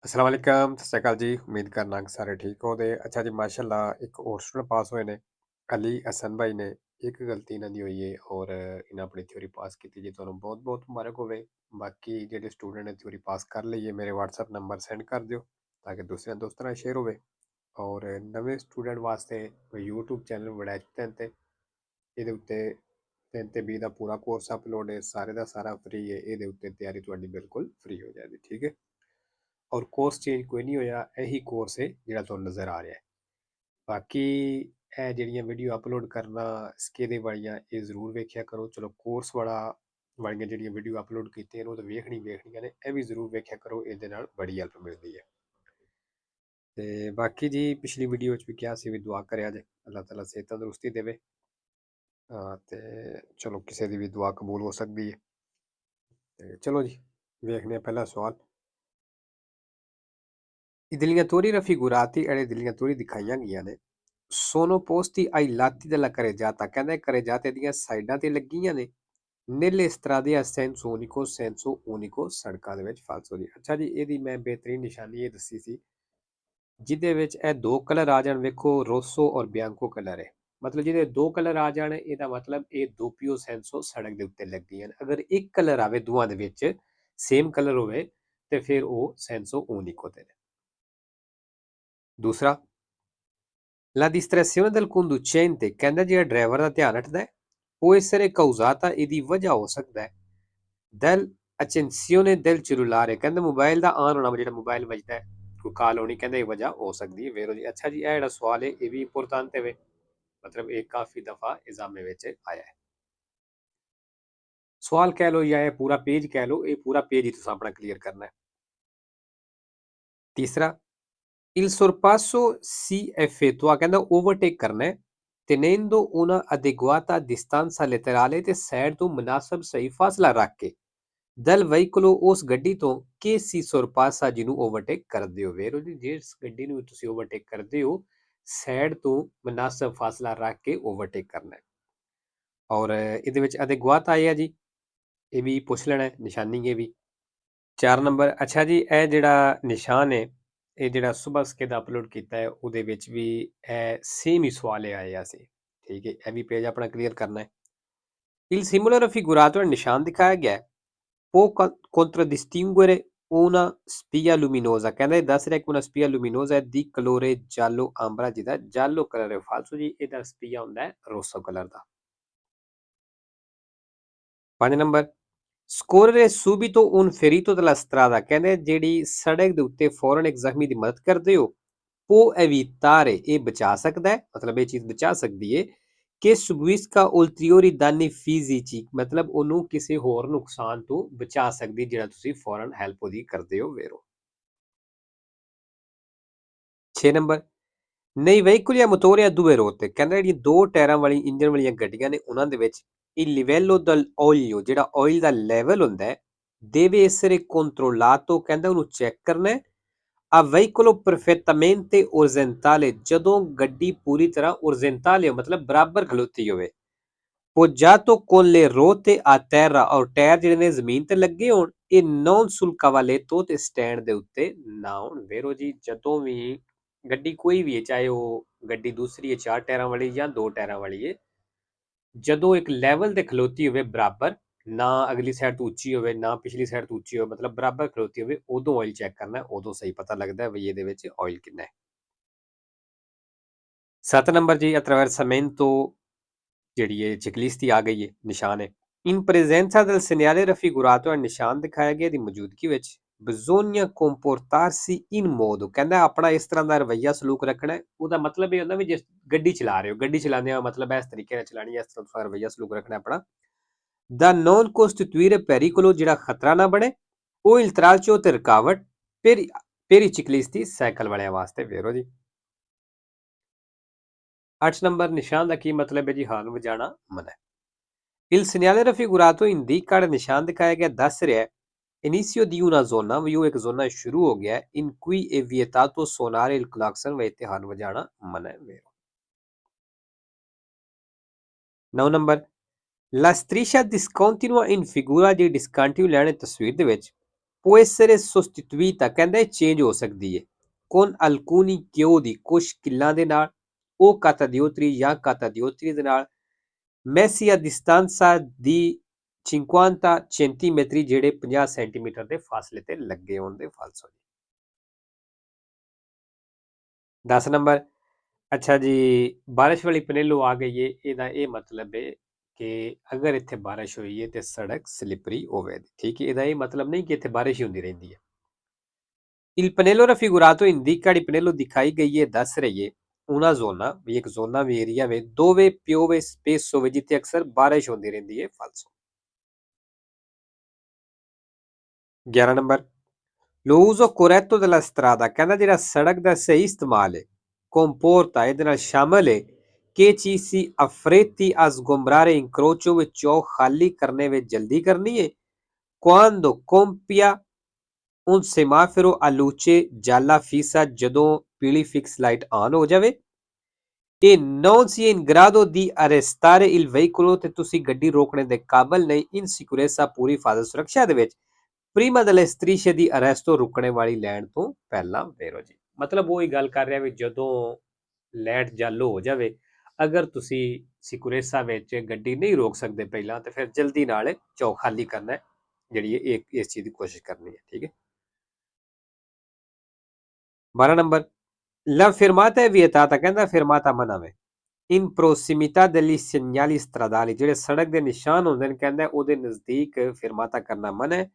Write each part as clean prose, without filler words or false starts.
अस्सलाम वालेकुम, सत श्री अकाल जी। उम्मीद करना कि सारे ठीक होंगे। अच्छा जी, माशाल्लाह एक और स्टूडेंट पास होए ने, अली हसन भाई ने। एक गलती इन्हां दी होई है और इन्हां अपनी थ्योरी पास की जी। तुहानूं बहुत बहुत मुबारक होवे। बाकी जेह्ड़े स्टूडेंट ने थ्योरी पास कर ਲਈ है मेरे व्हाट्सएप नंबर सेंड कर दिओ ताकि दूसरे दोस्तां नाल शेयर होवे। और नਵੇਂ स्टूडेंट वास्ते मैं यूट्यूब चैनल बनाया 3 ते ਇਹਦੇ ਉੱਤੇ 3 ਤੇ 20 ਦਾ ਪੂਰਾ ਕੋਰਸ ਅਪਲੋਡ ਹੈ। ਸਾਰੇ ਦਾ ਸਾਰਾ ਫ੍ਰੀ ਹੈ। ਇਹਦੇ ਉੱਤੇ ਤਿਆਰੀ ਤੁਹਾਡੀ ਬਿਲਕੁਲ ਫ੍ਰੀ ਹੋ ਜਾਏਗੀ, ਠੀਕ ਹੈ। ਔਰ ਕੋਰਸ ਚੇਂਜ ਕੋਈ ਨਹੀਂ ਹੋਇਆ, ਇਹੀ ਕੋਰਸ ਹੈ ਜਿਹੜਾ ਤੁਹਾਨੂੰ ਨਜ਼ਰ ਆ ਰਿਹਾ ਹੈ। ਬਾਕੀ ਇਹ ਜਿਹੜੀਆਂ ਵੀਡੀਓ ਅਪਲੋਡ ਕਰਨਾ ਸਿੱਕੇ ਵਾਲੀਆਂ ਇਹ ਜ਼ਰੂਰ ਵੇਖਿਆ ਕਰੋ। ਚਲੋ ਕੋਰਸ ਵਾਲੀਆਂ ਜਿਹੜੀਆਂ ਵੀਡੀਓ ਅਪਲੋਡ ਕੀਤੀਆਂ ਨੇ ਉਹ ਤਾਂ ਵੇਖਣੀਆਂ ਨੇ, ਇਹ ਵੀ ਜ਼ਰੂਰ ਵੇਖਿਆ ਕਰੋ। ਇਹਦੇ ਨਾਲ ਬੜੀ ਹੈਲਪ ਮਿਲਦੀ ਹੈ। ਤੇ ਬਾਕੀ ਜੀ ਪਿਛਲੀ ਵੀਡੀਓ 'ਚ ਵੀ ਕਿਹਾ ਸੀ ਵੀ ਦੁਆ ਕਰਿਆ ਜੇ, ਅੱਲਾਹ ਤਾਲਾ ਸਿਹਤ ਤੰਦਰੁਸਤੀ ਦੇਵੇ। ਤੇ ਚਲੋ ਕਿਸੇ ਦੀ ਵੀ ਦੁਆ ਕਬੂਲ ਹੋ ਸਕਦੀ ਹੈ। ਤੇ ਚਲੋ ਜੀ ਵੇਖਦੇ ਹਾਂ ਪਹਿਲਾ ਸਵਾਲ। Idiliatori raffigurati e le idiliatori ਦਿਖਾਈਆਂ ਗਈਆਂ ਨੇ। sono posti ai lati della carreggiata, ਕਹਿੰਦੇ carreggiate ਦੀਆਂ ਸਾਈਡਾਂ ਤੇ ਲੱਗੀਆਂ ਨੇ। nelle strade a senso unico ਸੜਕਾਂ ਦੇ ਵਿੱਚ ਫਾਲਸੋ ਜੀ। ਅੱਛਾ ਜੀ, ਇਹਦੀ ਮੈਂ ਬਿਹਤਰੀਨ ਨਿਸ਼ਾਨੀ ਇਹ ਦੱਸੀ ਸੀ ਜਿਹਦੇ ਵਿੱਚ ਇਹ ਦੋ ਕਲਰ ਆ ਜਾਣ। ਵੇਖੋ ਰੋਸੋ ਔਰ ਬਿਆਂਕੋ ਕਲਰ ਹੈ, ਮਤਲਬ ਜਿਹਦੇ ਦੋ ਕਲਰ ਆ ਜਾਣ ਇਹਦਾ ਮਤਲਬ ਇਹ ਦੋਪੀਓ ਸੈਂਸੋ ਸੜਕ ਦੇ ਉੱਤੇ ਲੱਗੀਆਂ ਨੇ। ਅਗਰ ਇੱਕ ਕਲਰ ਆਵੇ ਦੋਵਾਂ ਦੇ ਵਿੱਚ, ਸੇਮ ਕਲਰ ਹੋਵੇ ਤੇ ਫਿਰ ਉਹ ਸੈਂਸੋ unico ਤੇ ਨੇ। ਦੂਸਰਾ, la distrazione del conducente, ਕਹਿੰਦਾ ਜਿਹੜਾ ਡਰਾਈਵਰ ਦਾ ਧਿਆਨ ਹਟਦਾ ਹੈ, può essere causata, ਇਹਦੀ ਵਜ੍ਹਾ ਹੋ ਸਕਦਾ ਹੈ, del accensione del cellulare, ਕਹਿੰਦਾ ਮੋਬਾਈਲ ਦਾ ਆਨ ਹੋਣਾ, ਜਿਹੜਾ ਮੋਬਾਈਲ ਵੱਜਦਾ ਹੈ, ਕੋਈ ਕਾਲ ਹੋਣੀ, ਕਹਿੰਦਾ ਇਹ ਵਜ੍ਹਾ ਹੋ ਸਕਦੀ ਹੈ। ਵੇਰੋ ਜੀ। ਅੱਛਾ ਜੀ, ਇਹ ਜਿਹੜਾ ਸਵਾਲ ਹੈ ਇਹ ਵੀ ਇੰਪੋਰਟੈਂਟ ਹੈ, ਮਤਲਬ ਇਹ ਕਾਫੀ ਦਫਾ ਐਗਜ਼ਾਮ ਵਿੱਚ ਆਇਆ ਹੈ। ਸਵਾਲ ਕਹਿ ਲਓ ਜਾਂ ਇਹ ਪੂਰਾ ਪੇਜ ਕਹਿ ਲਓ, ਇਹ ਪੂਰਾ ਪੇਜ ਹੀ ਤੁਸੀਂ ਆਪਣਾ ਕਲੀਅਰ ਕਰਨਾ ਹੈ। ਤੀਸਰਾ, il sorpasso si effettua, ਕਹਿੰਦਾ ਓਵਰਟੇਕ ਕਰਨਾ ਹੈ, tenendo una adeguata distanza laterale ਤੇ ਸਾਈਡ ਤੋਂ ਮੁਨਾਸਬ ਸਹੀ ਫਾਸਲਾ ਰੱਖ ਕੇ, dal veicolo, ਉਸ ਗੱਡੀ ਤੋਂ, che si sorpassa, ਜਿਹਨੂੰ ਓਵਰਟੇਕ ਕਰਦੇ ਹੋ। ਵੇਰੋ ਜੀ, ਜਿਸ ਗੱਡੀ ਨੂੰ ਤੁਸੀਂ ਓਵਰਟੇਕ ਕਰਦੇ ਹੋ ਸਾਈਡ ਤੋਂ ਮੁਨਾਸਬ ਫਾਸਲਾ ਰੱਖ ਕੇ ਓਵਰਟੇਕ ਕਰਨਾ ਹੈ। ਔਰ ਇਹਦੇ ਵਿੱਚ adeguata ਆਇਆ ਜੀ, ਇਹ ਵੀ ਪੁੱਛ ਲੈਣਾ ਹੈ, ਨਿਸ਼ਾਨੀ ਇਹ ਵੀ। 4 ਨੰਬਰ, ਅੱਛਾ ਜੀ, ਇਹ ਜਿਹੜਾ ਨਿਸ਼ਾਨ ਹੈ ਇਹ ਜਿਹੜਾ ਸੁਬਹ ਸਕੇ ਦਾ ਅਪਲੋਡ ਕੀਤਾ ਹੈ ਉਹਦੇ ਵਿੱਚ ਵੀ ਇਹ ਸੇਮ ਹੀ ਸਵਾਲ ਆਇਆ ਸੀ, ਠੀਕ ਹੈ। ਇਹ ਵੀ ਪੇਜ ਆਪਣਾ ਕਲੀਅਰ ਕਰਨਾ ਹੈ। il simbolo raffigurato, ਨਿਸ਼ਾਨ ਦਿਖਾਇਆ ਗਿਆ ਹੈ, può contraddistinguere una spia luminosa, ਕਹਿੰਦਾ ਇਹ ਦੱਸ ਰਿਹਾ ਕਿ una spia luminosa ਹੈ di colore giallo ambra, ਜਿਹਦਾ giallo ਕਲਰ ਹੈ। ਫਾਲਸੋ ਜੀ, ਇਹਦਾ ਸਪੀਆ ਹੁੰਦਾ ਹੈ ਰੋਸੋ ਕਲਰ ਦਾ। 5 number, scorrere subito un ferito della strada, ਕਹਿੰਦੇ ਜਿਹੜੀ ਸੜਕ ਦੇ ਉੱਤੇ ਫੌਰਨ ਇੱਕ ਜ਼ਖਮੀ ਦੀ ਮਦਦ ਕਰਦੇ ਹੋ, può evitare, ਇਹ ਬਚਾ ਸਕਦਾ ਹੈ, ਮਤਲਬ ਇਹ ਚੀਜ਼ ਬਚਾ ਸਕਦੀ ਹੈ, che subisca ulteriori danni fisici, ਮਤਲਬ ਉਹਨੂੰ ਕਿਸੇ ਹੋਰ ਨੁਕਸਾਨ ਤੋਂ ਬਚਾ ਸਕਦੀ ਜਿਹੜਾ ਤੁਸੀਂ ਫੌਰਨ ਹੈਲਪ ਉਹਦੀ ਕਰਦੇ ਹੋ। ਵੇਰੋ 6 number, nei veicoli a motore a due ruote, ਕਹਿੰਦਾ ਜਿਹੜੀ ਦੋ ਟਾਇਰਾਂ ਵਾਲੀ ਇੰਜਨ ਵਾਲੀਆਂ ਗੱਡੀਆਂ ਨੇ ਉਹਨਾਂ ਦੇ ਵਿੱਚ il livello dell'olio, ਜਿਹੜਾ ਆਇਲ ਦਾ ਲੈਵਲ ਹੁੰਦਾ ਹੈ, deve essere controllato, ਕਹਿੰਦਾ ਉਹਨੂੰ ਚੈੱਕ ਕਰਨਾ ਹੈ, a veicolo perfettamente orizzontale, ਜਦੋਂ ਗੱਡੀ ਪੂਰੀ ਤਰ੍ਹਾਂ orizzontale ਹੋ, ਮਤਲਬ ਬਰਾਬਰ ਖਲੋਤੀ ਹੋਵੇ, poggiato con le ruote a terra, ਔਰ ਟਾਇਰ ਜਿਹੜੇ ਨੇ ਜ਼ਮੀਨ ਤੇ ਲੱਗੇ ਹੋਣ, ਇਹ non sul cavaletto, ਤੇ ਸਟੈਂਡ ਦੇ ਉੱਤੇ ਨਾ ਹੋਣ। ਵੇਰੋ ਜੀ, ਜਦੋਂ ਵੀ ਗੱਡੀ ਕੋਈ ਵੀ ਹੈ, ਚਾਹੇ ਉਹ ਗੱਡੀ ਦੂਸਰੀ ਹੈ 4 ਟਾਇਰਾਂ ਵਾਲੀ ਜਾਂ 2 ਟਾਇਰਾਂ ਵਾਲੀ ਹੈ, ਜਦੋਂ ਇੱਕ ਲੈਵਲ ਤੇ ਖਲੋਤੀ ਹੋਵੇ ਬਰਾਬਰ, ਨਾ ਅਗਲੀ ਸਾਈਡ ਤੋਂ ਉੱਚੀ ਹੋਵੇ ਨਾ ਪਿਛਲੀ ਸਾਈਡ ਤੋਂ ਉੱਚੀ ਹੋਵੇ, ਮਤਲਬ ਬਰਾਬਰ ਖਲੋਤੀ ਹੋਵੇ, ਉਦੋਂ ਆਇਲ ਚੈੱਕ ਕਰਨਾ, ਉਦੋਂ ਸਹੀ ਪਤਾ ਲੱਗਦਾ ਵੀ ਇਹਦੇ ਵਿੱਚ ਆਇਲ ਕਿੰਨਾ ਹੈ। 7 ਨੰਬਰ ਜੀ, attraversamento, ਜਿਹੜੀ ਹੈ ਚਿਕਲਿਸਤੀ ਆ ਗਈ ਹੈ, ਨਿਸ਼ਾਨ ਹੈ। in presenza del segnale raffigurato, ਨਿਸ਼ਾਨ ਦਿਖਾਇਆ ਗਿਆ ਦੀ ਮੌਜੂਦਗੀ ਵਿੱਚ, bisogna comportarsi in modo, ਕਹਿੰਦਾ ਆਪਣਾ ਇਸ ਤਰ੍ਹਾਂ ਦਾ ਰਵੱਈਆ ਸਲੂਕ ਰੱਖਣਾ ਹੈ। ਉਹਦਾ ਮਤਲਬ ਇਹ ਹੁੰਦਾ ਵੀ ਜਿਸ ਗੱਡੀ ਚਲਾ ਰਹੇ ਹੋ, ਗੱਡੀ ਚਲਾਉਂਦੇ ਆ ਮਤਲਬ ਇਸ ਤਰੀਕੇ ਨਾਲ ਚਲਾਣੀ ਹੈ, ਇਸ ਤਰ੍ਹਾਂ ਦਾ ਰਵੱਈਆ ਸਲੂਕ ਰੱਖਣਾ ਆਪਣਾ। ਦਾ non costituire pericolo, ਜਿਹੜਾ ਖਤਰਾ ਨਾ ਬਣੇ, ਉਹ il tralcio, ਤੇ ਰੁਕਾਵਟ, per i ciclisti, ਸਾਈਕਲ ਵਾਲਿਆਂ ਵਾਸਤੇ। ਵੇਰੋ ਜੀ। 8 ਨੰਬਰ, ਨਿਸ਼ਾਨ ਦਾ ਕੀ ਮਤਲਬ ਹੈ ਜੀ? ਹਾਰਨ ਵਜਾਣਾ ਮਨਾ ਹੈ। il segnale raffigurato indica, ਨਿਸ਼ਾਨ ਦਿਖਾਇਆ ਗਿਆ ਦੱਸ ਰਿਹਾ inizio di una zona, ਵੀ ਉਹ ਇੱਕ ਜ਼ੋਨਾ ਸ਼ੁਰੂ ਹੋ ਗਿਆ in cui è vietato suonare il clacson, ਵੇ ਇੱਥੇ ਹਾਰਨ ਵਜਾਣਾ ਮਨਾ ਹੈ। ਵੇਰੋ 9 number, la striscia discontinua in figura, ਜਿਹੜੀ ਡਿਸਕੰਟੀਨਿਊ ਲਾਈਨ ਹੈ ਤਸਵੀਰ ਦੇ ਵਿੱਚ, può essere sostituita ਕਹਿੰਦਾ ਇਹ ਚੇਂਜ ਹੋ ਸਕਦੀ ਹੈ con alcuni chiodi ਕੁਝ ਕਿੱਲਾਂ ਦੇ ਨਾਲ o catadiotri ਜਾਂ catadiotri ਦੇ ਨਾਲ messi a distanza di 50 centimetri ਜਿਹੜੇ 50 ਸੈਂਟੀਮੀਟਰ ਦੇ ਫਾਸਲੇ ਤੇ ਲੱਗੇ ਹੋਣ ਦੇ ਫਾਲਸੋ 10 ਨੰਬਰ ਅੱਛਾ ਜੀ ਬਾਰਿਸ਼ ਵਾਲੀ ਪਨੇਲੋ ਆ ਗਈ ਏ ਇਹਦਾ ਇਹ ਮਤਲਬ ਹੈ ਕਿ ਅਗਰ ਇੱਥੇ ਬਾਰਿਸ਼ ਹੋਈ ਹੈ ਤੇ ਸੜਕ ਸਲਿਪਰੀ ਹੋਵੇ ਠੀਕ ਹੈ ਇਹਦਾ ਇਹ ਮਤਲਬ ਨਹੀਂ ਕਿ ਇੱਥੇ ਬਾਰਿਸ਼ ਹੀ ਹੁੰਦੀ ਰਹਿੰਦੀ ਹੈ Il pannello raffigurato indica di pannello ਦਿਖਾਈ ਗਈ ਹੈ ਦੱਸ ਰਹੀ ਹੈ una zona ਵੀ ਇੱਕ ਜ਼ੋਨਾ ਵੀ ਏਰੀਆ ਵੇ dove piove spesso ਵੇ ਜਿੱਥੇ ਅਕਸਰ ਬਾਰਿਸ਼ ਹੁੰਦੀ ਰਹਿੰਦੀ ਹੈ ਫਾਲਸੋ 11 number Lo uso corretto della strada ਕਹਿੰਦਾ ਜਿਹੜਾ ਸੜਕ ਦਾ ਸਹੀ ਇਸਤੇਮਾਲ ਹੈ comporta ਇਹਦੇ ਨਾਲ ਸ਼ਾਮਲ ਹੈ che ci si affretti a sgombrare incrocio ਵਿੱਚੋਂ ਖਾਲੀ ਕਰਨੇ ਵਿੱਚ ਜਲਦੀ ਕਰਨੀ ਹੈ quando compia un semaforo a luce gialla fissa ਜਦੋਂ ਪੀਲੀ ਫਿਕਸ ਲਾਈਟ ਆਨ ਹੋ ਜਾਵੇ e non si è in grado di arrestare il veicolo ਤੇ ਤੁਸੀਂ ਗੱਡੀ ਰੋਕਣੇ ਦੇ ਕਾਬਲ ਨਹੀਂ in sicurezza ਪੂਰੀ ਹਿਫਾਜ਼ਤ ਸੁਰੱਖਿਆ ਦੇ ਵਿੱਚ prima delle strisce di arresto ਰੁਕਣੇ ਵਾਲੀ ਲਾਈਨ ਤੋਂ ਪਹਿਲਾਂ ਵੇਰੋ ਜੀ ਮਤਲਬ ਉਹ ਹੀ ਗੱਲ ਕਰ ਰਿਹਾ ਵੀ ਜਦੋਂ ਲਾਈਟ ਚਾਲੂ ਹੋ ਜਾਵੇ ਅਗਰ ਤੁਸੀਂ ਸਿਕੁਰੇਸਾ ਵਿੱਚ ਗੱਡੀ ਨਹੀਂ ਰੋਕ ਸਕਦੇ ਪਹਿਲਾਂ ਤੇ ਫਿਰ ਜਲਦੀ ਨਾਲ ਚੌਕ ਖਾਲੀ ਕਰਨਾ ਹੈ ਜਿਹੜੀ ਇਹ ਇਸ ਚੀਜ਼ ਦੀ ਕੋਸ਼ਿਸ਼ ਕਰਨੀ ਹੈ ਠੀਕ ਹੈ 12 ਨੰਬਰ La fermata è vietata ਕਹਿੰਦਾ fermata ਮਨਾ ਵੇ in prossimità degli segnali stradali ਜਿਹੜੇ ਸੜਕ ਦੇ ਨਿਸ਼ਾਨ ਹੁੰਦੇ ਨੇ ਕਹਿੰਦਾ ਉਹਦੇ ਨਜ਼ਦੀਕ fermata ਕਰਨਾ ਮਨਾ ਹੈ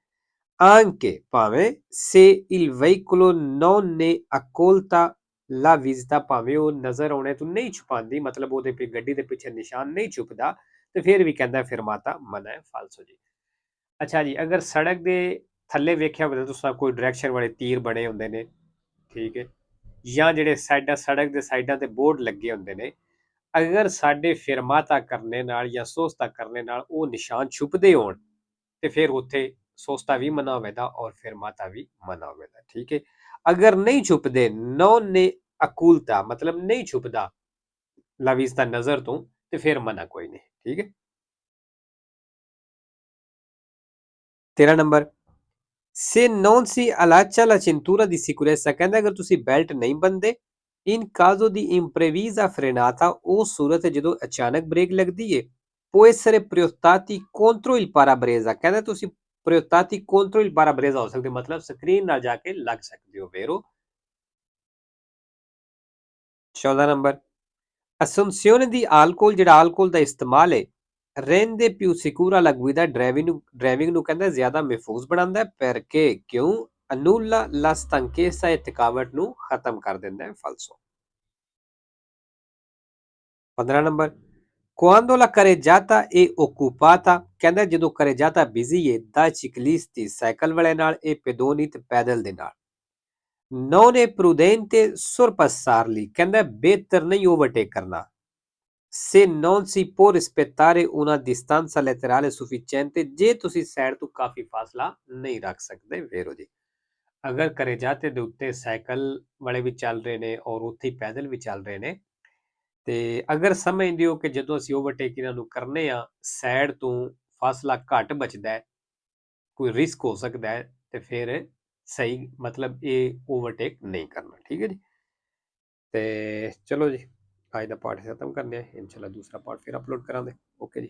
anche ਭਾਵੇਂ se il veicolo non ne accolta la visita ਭਾਵੇਂ ਉਹ ਨਜ਼ਰ ਆਉਣੇ ਤੋਂ ਨਹੀਂ ਛੁਪਾਉਂਦੀ ਮਤਲਬ ਉਹਦੇ ਤੇ ਗੱਡੀ ਦੇ ਪਿੱਛੇ ਨਿਸ਼ਾਨ ਨਹੀਂ ਛੁਪਦਾ ਤੇ ਫਿਰ ਵੀ ਕਹਿੰਦਾ fermata ਮਨਾ ਹੈ ਫਾਲਸੋ ਜੀ ਅੱਛਾ ਜੀ ਅਗਰ ਸੜਕ ਦੇ ਥੱਲੇ ਵੇਖਿਆ ਹੋਵੇ ਤੁਸੀਂ ਕੋਈ ਡਾਇਰੈਕਸ਼ਨ ਵਾਲੇ ਤੀਰ ਬਣੇ ਹੁੰਦੇ ਨੇ ਠੀਕ ਹੈ ਜਾਂ ਜਿਹੜੇ ਸਾਈਡਾਂ ਸੜਕ ਦੇ ਸਾਈਡਾਂ ਤੇ ਬੋਰਡ ਲੱਗੇ ਹੁੰਦੇ ਨੇ ਅਗਰ ਸਾਡੇ ਫਿਰਮਾਤਾ ਕਰਨੇ ਨਾਲ ਜਾਂ ਸੋਸਤਾ ਕਰਨੇ ਨਾਲ ਉਹ ਨਿਸ਼ਾਨ ਛੁਪਦੇ ਹੋਣ ਤੇ ਫਿਰ ਉੱਥੇ ਸੋਸਤਾ ਵੀ ਮਨਾ ਹੋਵੇਗਾ ਔਰ ਫਿਰਮਾਤਾ ਵੀ ਮਨਾ ਹੋਵੇਗਾ ਠੀਕ ਹੈ ਅਗਰ ਨਹੀਂ ਛੁਪਦੇ ਨੌਨ ਨੇ ਅਕੂਲਤਾ ਮਤਲਬ ਨਹੀਂ ਛੁਪਦਾ ਲਵੀਸਤਾ ਨਜ਼ਰ ਤੋਂ ਤੇ ਫਿਰ ਮਨਾ ਕੋਈ ਨਹੀਂ ਠੀਕ ਹੈ 13 number se non si allaccia la cintura di sicurezza ਕਹਿੰਦਾ ਅਗਰ ਤੁਸੀਂ ਬੈਲਟ ਨਹੀਂ ਬੰਨਦੇ in caso di imprevisa frenata ਉਹ ਸੂਰਤ ਜਦੋਂ ਅਚਾਨਕ ਬ੍ਰੇਕ ਲੱਗਦੀ ਏ può essere proiettati contro il parabrezza ਕਹਿੰਦਾ ਤੁਸੀਂ proiettati contro il parabrezza ਹੋ ਸਕਦੇ ਮਤਲਬ ਸਕਰੀਨ ਨਾਲ ਜਾ ਕੇ ਲੱਗ ਸਕਦੇ ਹੋ vero 14 number assunzione di alcol ਜਿਹੜਾ alcol ਦਾ ਇਸਤੇਮਾਲ ਹੈ rende più sicura la guida driving ਨੂੰ ਕਹਿੰਦਾ ਜ਼ਿਆਦਾ ਮਹਿਫੂਜ਼ ਬਣਾਉਂਦਾ ਹੈ perché ਕਿਉਂ annulla la stanchezza e ਥਕਾਵਟ ਨੂੰ ਖਤਮ ਕਰ ਦਿੰਦਾ ਹੈ ਫਾਲਸੋ 15 number quando la carreggiata è occupata ਕਹਿੰਦਾ ਜਦੋਂ carreggiata ਬਿਜ਼ੀ ਹੈ da ciclisti ਸਾਈਕਲ ਵਾਲੇ ਨਾਲ e pedoni ਤੇ ਪੈਦਲ ਦੇ ਨਾਲ non è prudente sorpassarli ਕਹਿੰਦਾ ਬਿਹਤਰ ਨਹੀਂ ਓਵਰਟੇਕ ਕਰਨਾ se non si può rispettare una distanza laterale sufficiente ਜੇ ਤੁਸੀਂ ਸਾਈਡ ਤੋਂ ਕਾਫੀ ਫਾਸਲਾ ਨਹੀਂ ਰੱਖ ਸਕਦੇ ਵੇਰੋ ਜੀ ਅਗਰ carreggiate ਦੇ ਉੱਤੇ ਸਾਈਕਲ ਵਾਲੇ ਵੀ ਚੱਲ ਰਹੇ ਨੇ ਔਰ ਉੱਥੇ ਪੈਦਲ ਵੀ ਚੱਲ ਰਹੇ ਨੇ ਤੇ ਅਗਰ ਸਮਝਦੇ ਹੋ ਕਿ ਜਦੋਂ ਅਸੀਂ ਓਵਰਟੇਕ ਇਹਨਾਂ ਨੂੰ ਕਰਨੇ ਆ ਸਾਈਡ ਤੋਂ ਫਾਸਲਾ ਘੱਟ ਬਚਦਾ ਹੈ ਕੋਈ ਰਿਸਕ ਹੋ ਸਕਦਾ ਹੈ ਤੇ ਫਿਰ ਸਹੀ ਮਤਲਬ ਇਹ ਓਵਰਟੇਕ ਨਹੀਂ ਕਰਨਾ ਠੀਕ ਹੈ ਜੀ ਤੇ ਚਲੋ ਜੀ ਅੱਜ ਦਾ ਪਾਠ ਖਤਮ ਕਰਨੇ ਆ ਇਨਸ਼ਾਅੱਲਾ ਦੂਸਰਾ ਪਾਠ ਫਿਰ ਅਪਲੋਡ ਕਰਾਂਗੇ ਓਕੇ ਜੀ